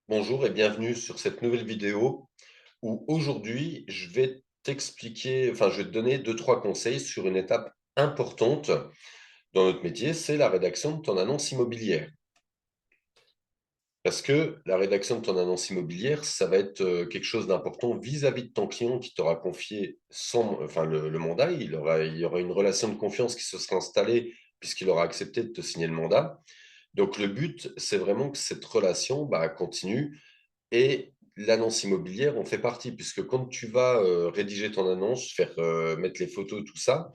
Bonjour et bienvenue sur cette nouvelle vidéo où aujourd'hui je vais t'expliquer, enfin je vais te donner deux, trois conseils sur une étape importante dans notre métier, c'est la rédaction de ton annonce immobilière. Parce que la rédaction de ton annonce immobilière, ça va être quelque chose d'important vis-à-vis de ton client qui t'aura confié le mandat. Il y aura une relation de confiance qui se sera installée puisqu'il aura accepté de te signer le mandat. Donc le but, c'est vraiment que cette relation continue. Et l'annonce immobilière en fait partie, puisque quand tu vas, rédiger ton annonce, mettre les photos, tout ça,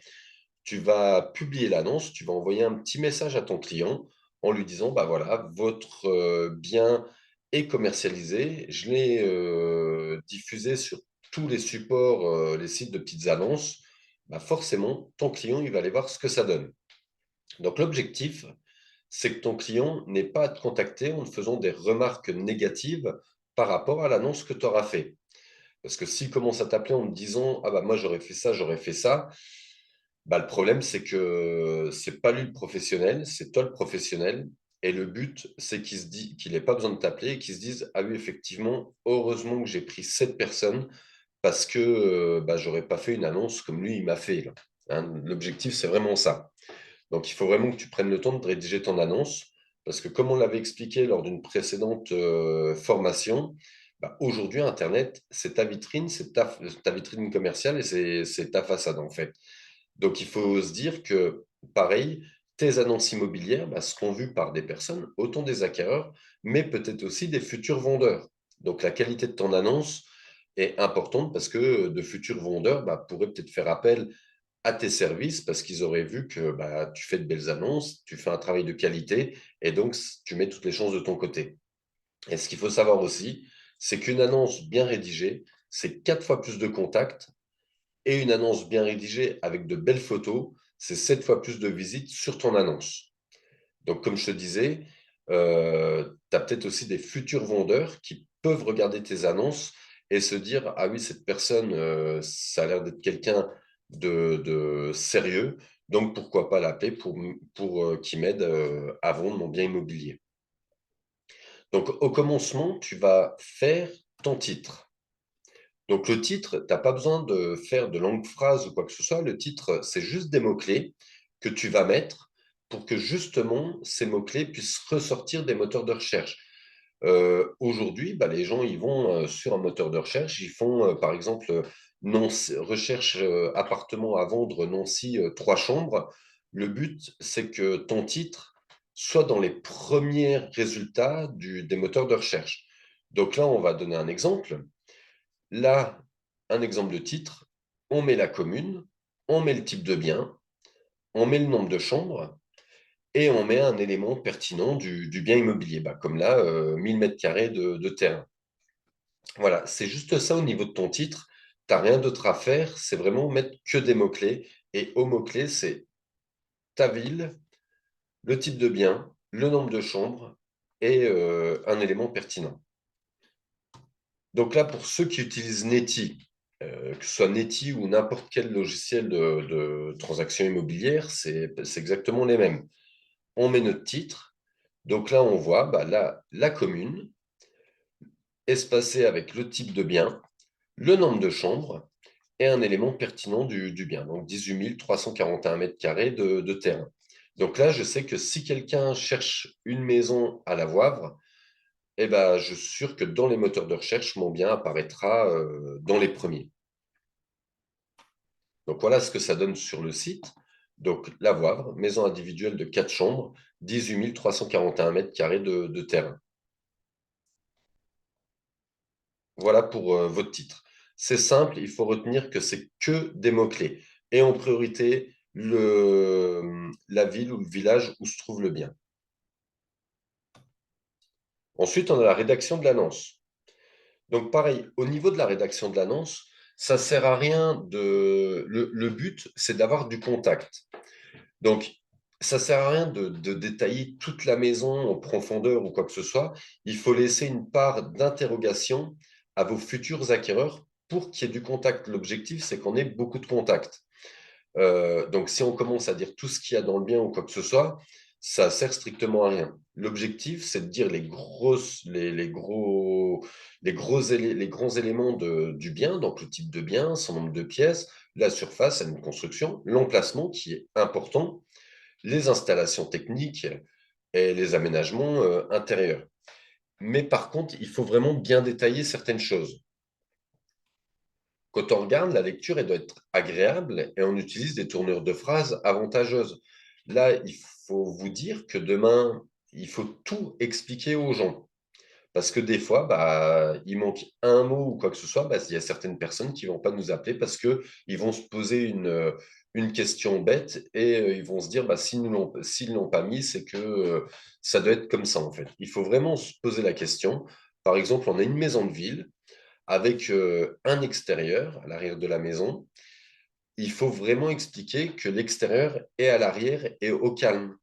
tu vas publier l'annonce, tu vas envoyer un petit message à ton client en lui disant: «Bah, voilà, votre, bien est commercialisé. Je l'ai, diffusé sur tous les supports, les sites de petites annonces». Bah, forcément, ton client, il va aller voir ce que ça donne. Donc l'objectif, c'est que ton client n'ait pas à te contacter en te faisant des remarques négatives par rapport à l'annonce que tu auras fait. Parce que s'il commence à t'appeler en te disant: «Ah bah moi j'aurais fait ça», bah, le problème c'est que c'est pas lui le professionnel, c'est toi le professionnel et le but c'est qu'il ait pas besoin de t'appeler et qu'il se dise: «Ah oui effectivement, heureusement que j'ai pris cette personne parce que, j'aurais pas fait une annonce comme lui il m'a fait là». Hein, l'objectif c'est vraiment ça. Donc il faut vraiment que tu prennes le temps de rédiger ton annonce parce que comme on l'avait expliqué lors d'une précédente, formation, aujourd'hui internet, c'est ta vitrine, c'est ta vitrine commerciale et c'est ta façade, en fait. Donc il faut se dire que, pareil, tes annonces immobilières, seront vues par des personnes, autant des acquéreurs, mais peut-être aussi des futurs vendeurs. Donc la qualité de ton annonce est importante parce que, de futurs vendeurs, pourraient peut-être faire appel à tes services parce qu'ils auraient vu que, tu fais de belles annonces, tu fais un travail de qualité et donc tu mets toutes les chances de ton côté. Et ce qu'il faut savoir aussi, c'est qu'une annonce bien rédigée, c'est 4 fois plus de contacts et une annonce bien rédigée avec de belles photos, c'est 7 fois plus de visites sur ton annonce. Donc comme je te disais, tu as peut-être aussi des futurs vendeurs qui peuvent regarder tes annonces et se dire: «Ah oui, cette personne, ça a l'air d'être quelqu'un de sérieux, donc pourquoi pas l'appeler pour qu'il m'aide, à vendre mon bien immobilier». Donc au commencement, tu vas faire ton titre. Donc le titre, tu as pas besoin de faire de longues phrases ou quoi que ce soit. Le titre, c'est juste des mots-clés que tu vas mettre pour que justement ces mots-clés puissent ressortir des moteurs de recherche. Aujourd'hui, les gens, ils vont, sur un moteur de recherche, ils font, par exemple, Nancy recherche, appartement à vendre Nancy, 3 chambres. Le but, c'est que ton titre soit dans les premiers résultats des moteurs de recherche. Donc là, on va donner un exemple. Là, un exemple de titre, on met la commune, on met le type de bien, on met le nombre de chambres et on met un élément pertinent du bien immobilier. Comme là, 1 000 m² de terrain. Voilà, c'est juste ça au niveau de ton titre. Tu as rien d'autre à faire, c'est vraiment mettre que des mots-clés et aux mots-clés, c'est ta ville, le type de bien, le nombre de chambres et un élément pertinent. Donc là, pour ceux qui utilisent Neti, que ce soit Neti ou n'importe quel logiciel de transaction immobilière, c'est exactement les mêmes. On met notre titre, donc là, on voit, la commune, espacée avec le type de bien, le nombre de chambres et un élément pertinent du bien, donc 18 341 m² de terrain. Donc là, je sais que si quelqu'un cherche une maison à La Wavre, je suis sûr que dans les moteurs de recherche, mon bien apparaîtra, dans les premiers. Donc voilà ce que ça donne sur le site. Donc La Wavre, maison individuelle de 4 chambres, 18 341 m² de terrain. Voilà pour, votre titre. C'est simple, il faut retenir que c'est que des mots-clés et en priorité la ville ou le village où se trouve le bien. Ensuite, on a la rédaction de l'annonce. Donc pareil, au niveau de la rédaction de l'annonce, ça sert à rien le but, c'est d'avoir du contact. Donc, ça sert à rien de détailler toute la maison en profondeur ou quoi que ce soit. Il faut laisser une part d'interrogation à vos futurs acquéreurs pour qu'il y ait du contact. L'objectif, c'est qu'on ait beaucoup de contacts. Donc si on commence à dire tout ce qu'il y a dans le bien ou quoi que ce soit, ça sert strictement à rien. L'objectif, c'est de dire les grands éléments du bien, donc le type de bien, son nombre de pièces, la surface à une construction, l'emplacement qui est important, les installations techniques et les aménagements, intérieurs. Mais par contre, il faut vraiment bien détailler certaines choses. Quand on regarde, la lecture, elle doit être agréable et on utilise des tournures de phrases avantageuses. Là, il faut vous dire que demain, il faut tout expliquer aux gens. Parce que des fois, bah, il manque un mot ou quoi que ce soit, bah, il y a certaines personnes qui vont pas nous appeler parce qu'ils vont se poser une question bête et ils vont se dire, bah, s'ils l'ont pas mis, c'est que ça doit être comme ça, en fait. Il faut vraiment se poser la question. Par exemple, on a une maison de ville avec un extérieur à l'arrière de la maison. Il faut vraiment expliquer que l'extérieur est à l'arrière et au calme.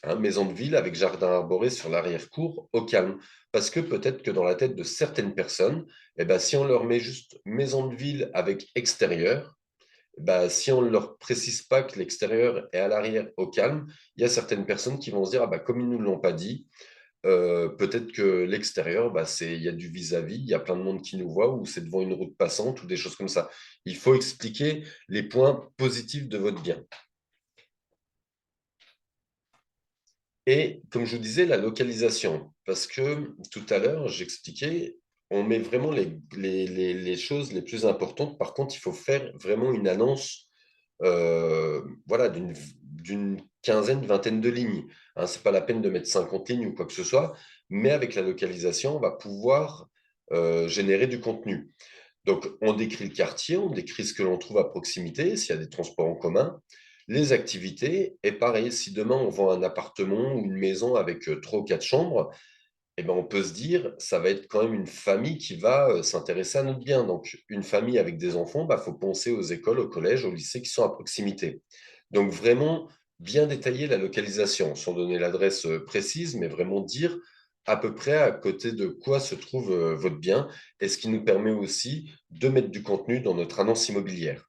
Hein, maison de ville avec jardin arboré sur l'arrière-cour, au calme. Parce que peut-être que dans la tête de certaines personnes, eh ben, si on leur met juste maison de ville avec extérieur, eh ben, si on ne leur précise pas que l'extérieur est à l'arrière, au calme, il y a certaines personnes qui vont se dire, ah bah, comme ils ne nous l'ont pas dit, peut-être que l'extérieur, bah, il y a du vis-à-vis, il y a plein de monde qui nous voit, ou c'est devant une route passante, ou des choses comme ça. Il faut expliquer les points positifs de votre bien. Et comme je vous disais, la localisation, parce que tout à l'heure, j'expliquais, on met vraiment les choses les plus importantes. Par contre, il faut faire vraiment une annonce, voilà, d'une quinzaine, vingtaine de lignes, hein. C'est pas la peine de mettre 50 lignes ou quoi que ce soit, mais avec la localisation, on va pouvoir, générer du contenu. Donc, on décrit le quartier, on décrit ce que l'on trouve à proximité, s'il y a des transports en commun, les activités. Et pareil, si demain on vend un appartement ou une maison avec 3 ou 4 chambres, eh ben, on peut se dire, ça va être quand même une famille qui va s'intéresser à notre bien. Donc, une famille avec des enfants, bah, faut penser aux écoles, aux collèges, aux lycées qui sont à proximité. Donc, vraiment bien détailler la localisation, sans donner l'adresse précise, mais vraiment dire à peu près à côté de quoi se trouve votre bien, et ce qui nous permet aussi de mettre du contenu dans notre annonce immobilière.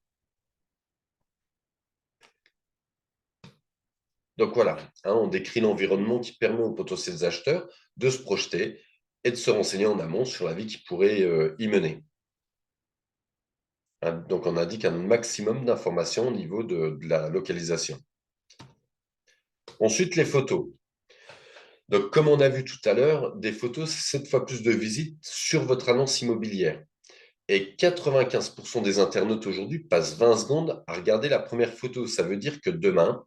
Donc voilà, hein, on décrit l'environnement qui permet aux potentiels acheteurs de se projeter et de se renseigner en amont sur la vie qu'ils pourraient y mener. Hein. Donc on indique un maximum d'informations au niveau de la localisation. Ensuite, les photos. Donc comme on a vu tout à l'heure, des photos, c'est 7 fois plus de visites sur votre annonce immobilière. Et 95% des internautes aujourd'hui passent 20 secondes à regarder la première photo. Ça veut dire que demain,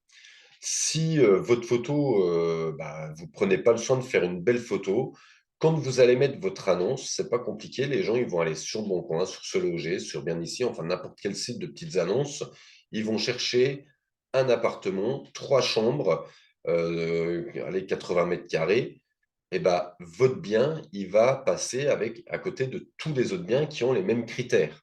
si votre photo, bah, vous prenez pas le soin de faire une belle photo, quand vous allez mettre votre annonce, c'est pas compliqué, les gens ils vont aller sur Boncoin, sur Se Loger, sur Bien Ici, enfin n'importe quel site de petites annonces. Ils vont chercher un appartement, 3 chambres, allez 80 mètres carrés. Et bah, votre bien, il va passer à côté de tous les autres biens qui ont les mêmes critères.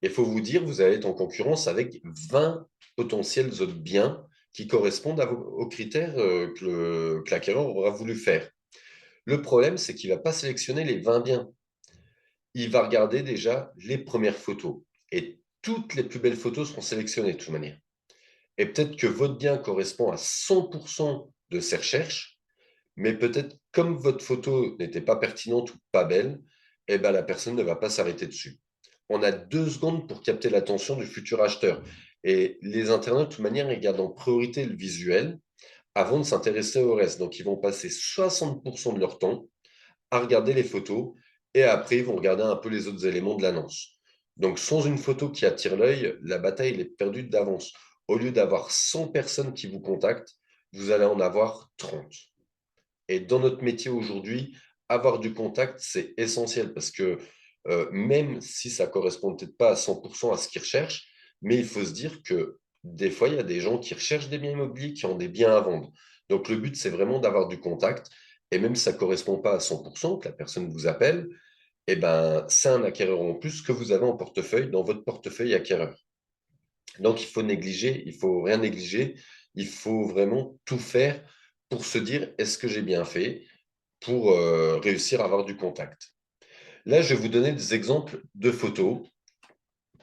Il faut vous dire, vous allez être en concurrence avec 20 potentiels autres biens qui correspondent aux critères que l'acquéreur aura voulu faire. Le problème, c'est qu'il ne va pas sélectionner les 20 biens. Il va regarder déjà les premières photos. Et toutes les plus belles photos seront sélectionnées de toute manière. Et peut-être que votre bien correspond à 100% de ses recherches, mais peut-être comme votre photo n'était pas pertinente ou pas belle, eh ben, la personne ne va pas s'arrêter dessus. On a 2 secondes pour capter l'attention du futur acheteur. Et les internautes, de toute manière, ils gardent en priorité le visuel avant de s'intéresser au reste. Donc, ils vont passer 60% de leur temps à regarder les photos et après, ils vont regarder un peu les autres éléments de l'annonce. Donc, sans une photo qui attire l'œil, la bataille elle est perdue d'avance. Au lieu d'avoir 100 personnes qui vous contactent, vous allez en avoir 30. Et dans notre métier aujourd'hui, avoir du contact, c'est essentiel parce que même si ça correspond peut-être pas à 100% à ce qu'ils recherchent, mais il faut se dire que des fois, il y a des gens qui recherchent des biens immobiliers, qui ont des biens à vendre. Donc le but, c'est vraiment d'avoir du contact. Et même si ça ne correspond pas à 100%, que la personne vous appelle, eh ben, c'est un acquéreur en plus que vous avez en portefeuille, dans votre portefeuille acquéreur. Donc il faut rien négliger. Il faut vraiment tout faire pour se dire: «Est-ce que j'ai bien fait?» pour, réussir à avoir du contact. Là, je vais vous donner des exemples de photos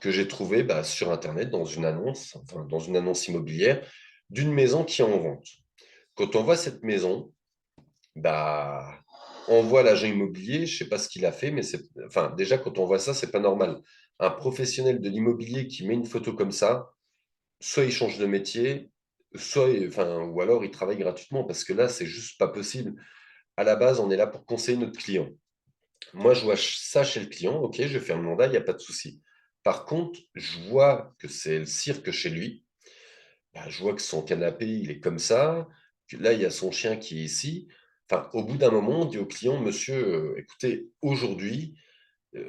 que j'ai trouvées, bah, sur internet dans une annonce, enfin dans une annonce immobilière d'une maison qui est en vente. Quand on voit cette maison, Bah, on voit l'agent immobilier, je sais pas ce qu'il a fait, mais enfin, déjà, quand on voit ça, c'est pas normal. Un professionnel de l'immobilier qui met une photo comme ça, soit il change de métier, enfin, ou alors il travaille gratuitement, parce que là, c'est juste pas possible. À la base, on est là pour conseiller notre client. Moi, je vois ça chez le client, ok, je vais faire le mandat, il n'y a pas de souci. Par contre, je vois que c'est le cirque chez lui. Bah, je vois que son canapé, il est comme ça, que là, il y a son chien qui est ici. Enfin, au bout d'un moment, on dit au client: «Monsieur, écoutez, aujourd'hui,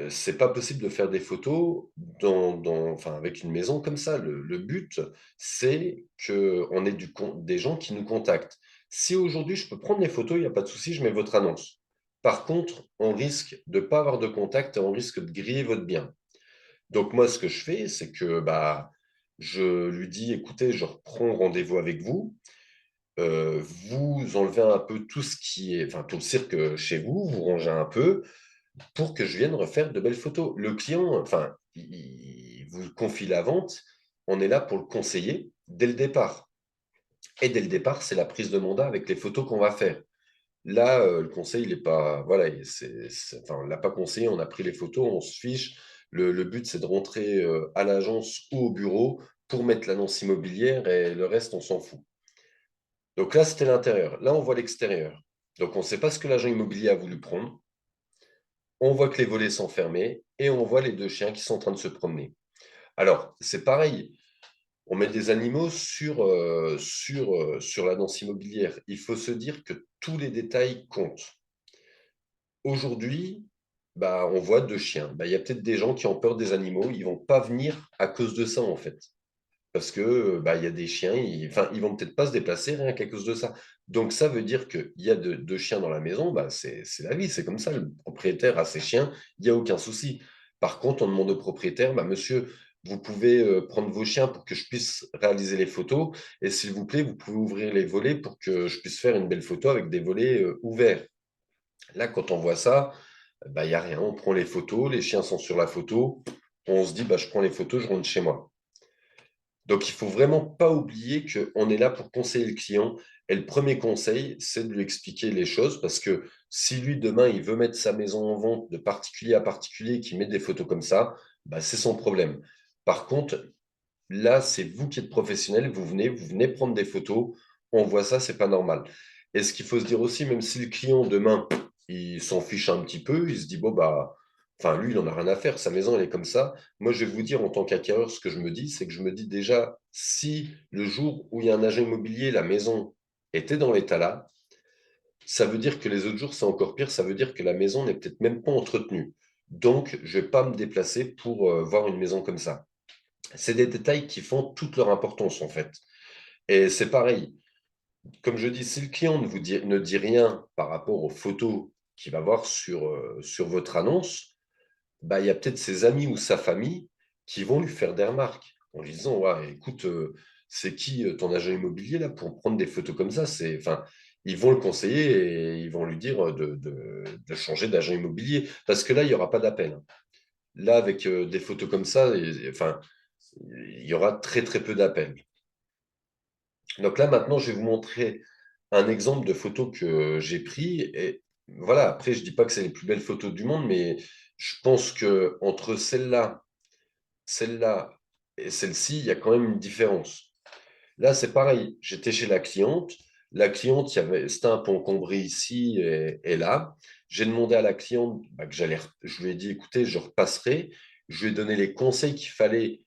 c'est pas possible de faire des photos enfin, avec une maison comme ça. Le but, c'est qu'on ait des gens qui nous contactent. Si aujourd'hui, je peux prendre les photos, il y a pas de souci, je mets votre annonce. Par contre, on risque de pas avoir de contact et on risque de griller votre bien». Donc moi, ce que je fais, c'est que, bah, je lui dis: «Écoutez, je reprends rendez-vous avec vous, vous enlevez un peu tout ce qui est enfin, tout le cirque, chez vous, vous rangez un peu pour que je vienne refaire de belles photos». Le client, enfin, il vous confie la vente, on est là pour le conseiller dès le départ et dès le départ, c'est la prise de mandat avec les photos qu'on va faire. Là, le conseil, il est pas voilà, enfin, on l'a pas conseillé, on a pris les photos, on se fiche. Le but, c'est de rentrer, à l'agence ou au bureau pour mettre l'annonce immobilière et le reste, on s'en fout. Donc là, c'était l'intérieur. Là, on voit l'extérieur. Donc on ne sait pas ce que l'agent immobilier a voulu prendre. On voit que les volets sont fermés et on voit les 2 chiens qui sont en train de se promener. Alors, c'est pareil, on met des animaux sur l'annonce immobilière. Il faut se dire que tous les détails comptent. Aujourd'hui, bah, on voit 2 chiens. Bah, il y a peut-être des gens qui ont peur des animaux, ils vont pas venir à cause de ça, en fait. Parce que, bah, il y a des chiens, enfin, ils vont peut-être pas se déplacer rien qu'à cause de ça. Donc ça veut dire qu'il y a 2 chiens dans la maison, bah, c'est la vie, c'est comme ça. Le propriétaire a ses chiens, il y a aucun souci. Par contre, on demande au propriétaire: «Bah, monsieur, vous pouvez, prendre vos chiens pour que je puisse réaliser les photos et s'il vous plaît, vous pouvez ouvrir les volets pour que je puisse faire une belle photo avec des volets, ouverts». Là, quand on voit ça, bah, il y a rien. On prend les photos, les chiens sont sur la photo, on se dit: «Bah, je prends les photos, je rentre chez moi». Donc il faut vraiment pas oublier qu'on est là pour conseiller le client et le premier conseil, c'est de lui expliquer les choses parce que si lui, demain, il veut mettre sa maison en vente de particulier à particulier, qu'il met des photos comme ça, bah, c'est son problème. Par contre, là, c'est vous qui êtes professionnel, vous venez prendre des photos, on voit ça, c'est pas normal. Et ce qu'il faut se dire aussi, même si le client demain, il s'en fiche un petit peu, il se dit: «Bon, bah, enfin, lui, il en a rien à faire, sa maison, elle est comme ça». Moi, je vais vous dire en tant qu'acquéreur, ce que je me dis, c'est que je me dis déjà, si le jour où il y a un agent immobilier, la maison était dans l'état là, ça veut dire que les autres jours, c'est encore pire, ça veut dire que la maison n'est peut-être même pas entretenue. Donc, je vais pas me déplacer pour, voir une maison comme ça. C'est des détails qui font toute leur importance, en fait. Et c'est pareil, comme je dis, si le client ne dit rien par rapport aux photos qu'il va voir sur votre annonce, bah, il y a peut-être ses amis ou sa famille qui vont lui faire des remarques en lui disant: «Ouais, écoute, c'est qui, ton agent immobilier là pour prendre des photos comme ça?» enfin, ils vont le conseiller et ils vont lui dire, de changer d'agent immobilier parce que là, il y aura pas d'appel, hein. Là, avec, des photos comme ça enfin, il y aura très, très peu d'appels. Donc là, maintenant, je vais vous montrer un exemple de photos que j'ai pris et voilà, après je dis pas que c'est les plus belles photos du monde, mais je pense qu'entre celle-là et celle-ci, il y a quand même une différence. Là, c'est pareil, j'étais chez la cliente, c'était un peu encombré ici et là. J'ai demandé à la cliente, bah, je lui ai dit: «Écoutez, je repasserai». Je lui ai donné les conseils qu'il fallait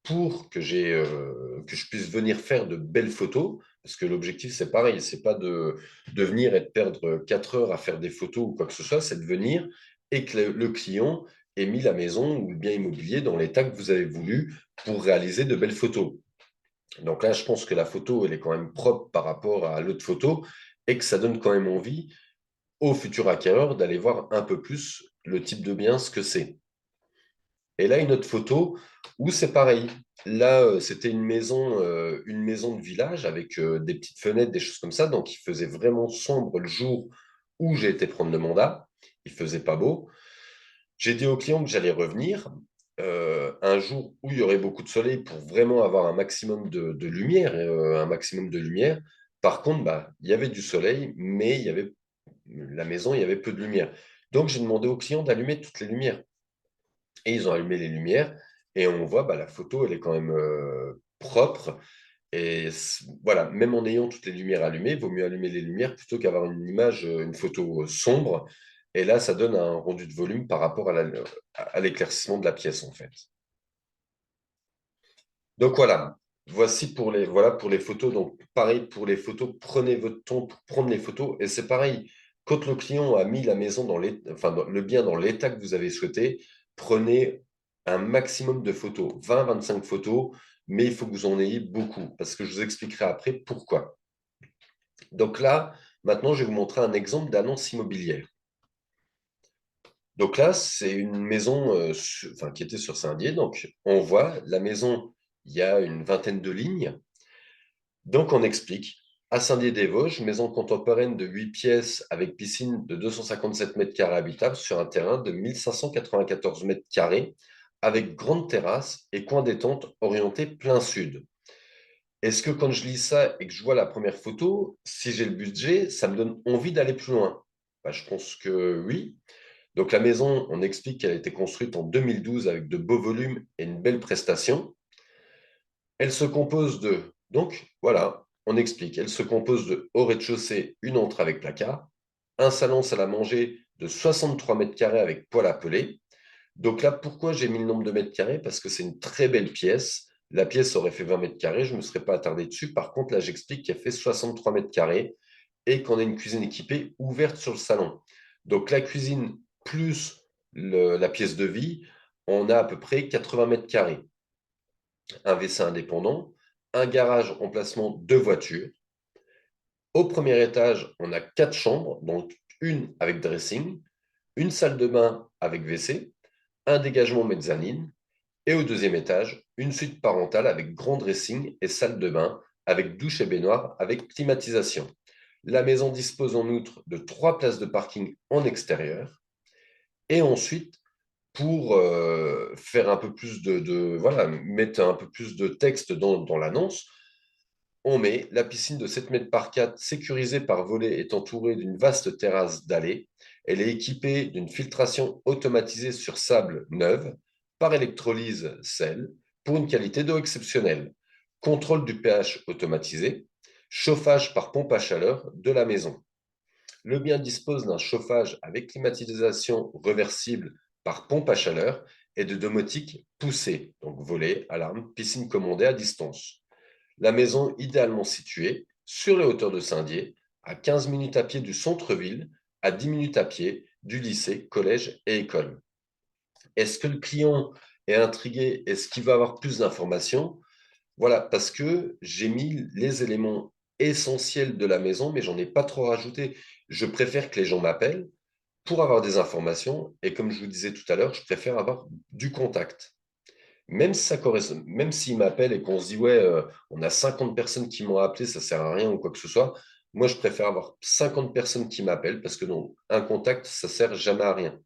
pour que je puisse venir faire de belles photos. Parce que l'objectif, c'est pareil, c'est pas de venir et de perdre 4 heures à faire des photos ou quoi que ce soit, c'est de venir et que le client ait mis la maison ou le bien immobilier dans l'état que vous avez voulu pour réaliser de belles photos. Donc là, je pense que la photo, elle est quand même propre par rapport à l'autre photo et que ça donne quand même envie aux futurs acquéreurs d'aller voir un peu plus le type de bien, ce que c'est. Et là, une autre photo où c'est pareil. Là, c'était une maison de village avec, des petites fenêtres, des choses comme ça, donc il faisait vraiment sombre le jour où j'ai été prendre le mandat. Il faisait pas beau. J'ai dit au client que j'allais revenir, un jour où il y aurait beaucoup de soleil pour vraiment avoir un maximum de lumière, un maximum de lumière. Par contre, bah, il y avait du soleil, mais il y avait la maison, il y avait peu de lumière. Donc j'ai demandé aux clients d'allumer toutes les lumières et ils ont allumé les lumières et on voit, bah, la photo, elle est quand même, propre et voilà, même en ayant toutes les lumières allumées, il vaut mieux allumer les lumières plutôt qu'avoir une image, une photo, sombre et là, ça donne un rendu de volume par rapport à l'éclaircissement de la pièce, en fait. Donc voilà, voilà pour les photos. Donc pareil pour les photos, prenez votre temps pour prendre les photos et c'est pareil, quand le client a mis la maison le bien dans l'état que vous avez souhaité, prenez un maximum de photos, 20-25 photos, mais il faut que vous en ayez beaucoup parce que je vous expliquerai après pourquoi. Donc là, maintenant, je vais vous montrer un exemple d'annonce immobilière. Donc là, c'est une maison, qui était sur Saint-Dié. Donc on voit la maison, il y a une vingtaine de lignes. Donc on explique. À Saint-Dié-des-Vosges, maison contemporaine de 8 pièces avec piscine de 257 mètres carrés habitables sur un terrain de 1594 mètres carrés avec grande terrasse et coin détente orienté plein sud. Est-ce que quand je lis ça et que je vois la première photo, si j'ai le budget, ça me donne envie d'aller plus loin? Bah, je pense que oui. Donc la maison, on explique qu'elle a été construite en 2012 avec de beaux volumes et une belle prestation. Elle se compose de, donc voilà, on explique, elle se compose de au rez-de-chaussée, une entrée avec placard, un salon salle à manger de 63 mètres carrés avec poêle à peler. Donc là, pourquoi j'ai mis le nombre de mètres carrés? Parce que c'est une très belle pièce. La pièce aurait fait 20 mètres carrés, je ne me serais pas attardé dessus. Par contre, là, j'explique qu'elle fait 63 mètres carrés et qu'on a une cuisine équipée ouverte sur le salon. Donc la cuisine plus la pièce de vie, on a à peu près 80 mètres carrés. Un WC indépendant, un garage emplacement de voitures. Au premier étage, on a 4 chambres, donc une avec dressing, une salle de bain avec WC, un dégagement mezzanine, et au deuxième étage, une suite parentale avec grand dressing et salle de bain avec douche et baignoire avec climatisation. La maison dispose en outre de 3 places de parking en extérieur. Et ensuite, pour faire un peu plus voilà, mettre un peu plus de texte dans l'annonce, on met la piscine de 7 mètres par 4 sécurisée par volet est entourée d'une vaste terrasse dallée. Elle est équipée d'une filtration automatisée sur sable neuve par électrolyse sel pour une qualité d'eau exceptionnelle. Contrôle du pH automatisé. Chauffage par pompe à chaleur de la maison. Le bien dispose d'un chauffage avec climatisation reversible par pompe à chaleur et de domotique poussée, donc volet, alarme, piscine commandée à distance. La maison idéalement située sur les hauteurs de Saint-Dié, à 15 minutes à pied du centre-ville, à 10 minutes à pied du lycée, collège et école. Est-ce que le client est intrigué? Est-ce qu'il va avoir plus d'informations? Voilà, parce que j'ai mis les éléments essentiels de la maison, mais j'en ai pas trop rajouté. Je préfère que les gens m'appellent pour avoir des informations et comme je vous disais tout à l'heure, je préfère avoir du contact. Même si ça correspond, même s'ils m'appellent et qu'on se dit: «Ouais, on a 50 personnes qui m'ont appelé, ça sert à rien» ou quoi que ce soit, moi je préfère avoir 50 personnes qui m'appellent parce que non, un contact, ça sert jamais à rien.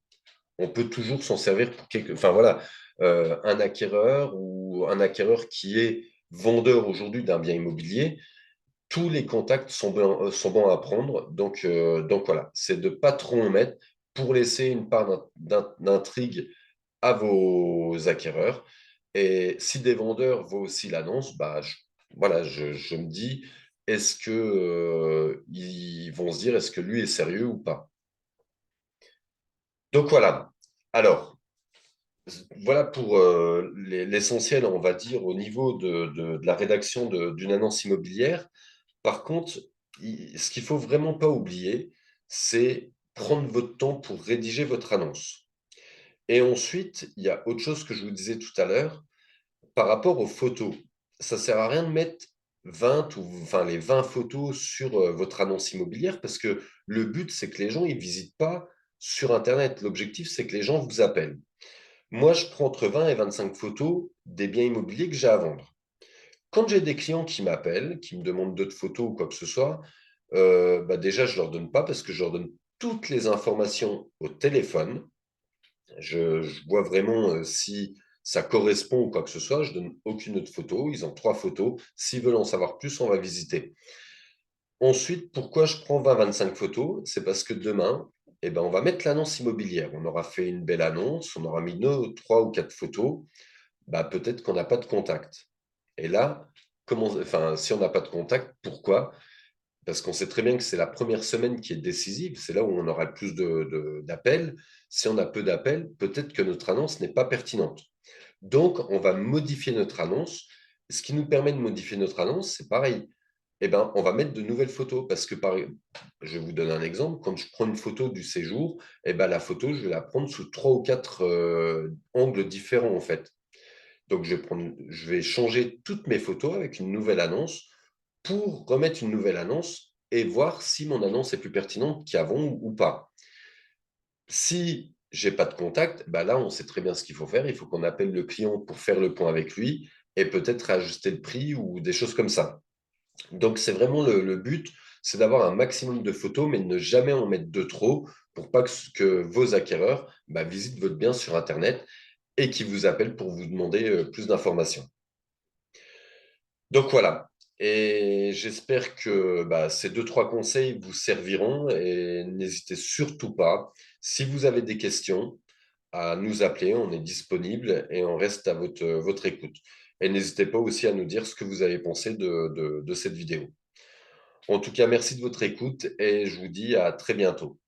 On peut toujours s'en servir pour voilà, un acquéreur qui est vendeur aujourd'hui d'un bien immobilier, tous les contacts sont bons à prendre. Donc voilà, c'est de pas trop en mettre pour laisser une part d'intrigue à vos acquéreurs. Et si des vendeurs voient aussi l'annonce, bah, voilà, je me dis, est-ce que ils vont se dire, est-ce que lui est sérieux ou pas? Donc voilà. Alors, voilà pour l'essentiel, on va dire, au niveau de la rédaction d'une annonce immobilière. Par contre, ce qu'il faut vraiment pas oublier, c'est prendre votre temps pour rédiger votre annonce. Et ensuite, il y a autre chose que je vous disais tout à l'heure, par rapport aux photos. Ça sert à rien de mettre 20 ou enfin les 20 photos sur votre annonce immobilière parce que le but, c'est que les gens, ils visitent pas sur Internet. L'objectif, c'est que les gens vous appellent. Moi, je prends entre 20 et 25 photos des biens immobiliers que j'ai à vendre. Quand j'ai des clients qui m'appellent, qui me demandent d'autres photos ou quoi que ce soit, bah, déjà, je leur donne pas parce que je leur donne toutes les informations au téléphone. Je vois vraiment, si ça correspond ou quoi que ce soit. Je donne aucune autre photo. Ils ont 3 photos. S'ils veulent en savoir plus, on va visiter. Ensuite, pourquoi je prends 20-25 photos? C'est parce que demain, eh ben, on va mettre l'annonce immobilière. On aura fait une belle annonce, on aura mis nos 3 ou 4 photos. Bah, peut-être qu'on n'a pas de contact. Et là, enfin, si on n'a pas de contact, pourquoi? Parce qu'on sait très bien que c'est la première semaine qui est décisive. C'est là où on aura le plus d'appels. Si on a peu d'appels, peut-être que notre annonce n'est pas pertinente. Donc, on va modifier notre annonce. Ce qui nous permet de modifier notre annonce, c'est pareil. Eh ben, on va mettre de nouvelles photos parce que, je vais vous donner un exemple. Quand je prends une photo du séjour, eh ben, la photo, je vais la prendre sous 3 ou 4 angles différents, en fait. Donc, je vais changer toutes mes photos avec une nouvelle annonce pour remettre une nouvelle annonce et voir si mon annonce est plus pertinente qu'avant ou pas. Si j'ai pas de contact, bah là, on sait très bien ce qu'il faut faire. Il faut qu'on appelle le client pour faire le point avec lui et peut-être ajuster le prix ou des choses comme ça. Donc, c'est vraiment le but, c'est d'avoir un maximum de photos, mais de ne jamais en mettre de trop pour pas que vos acquéreurs visitent votre bien sur Internet et qu'ils vous appellent pour vous demander plus d'informations. Donc voilà. Et j'espère que ces deux, trois conseils vous serviront et n'hésitez surtout pas, si vous avez des questions, à nous appeler. On est disponible et on reste à votre écoute. Et n'hésitez pas aussi à nous dire ce que vous avez pensé de cette vidéo. En tout cas, merci de votre écoute et je vous dis à très bientôt.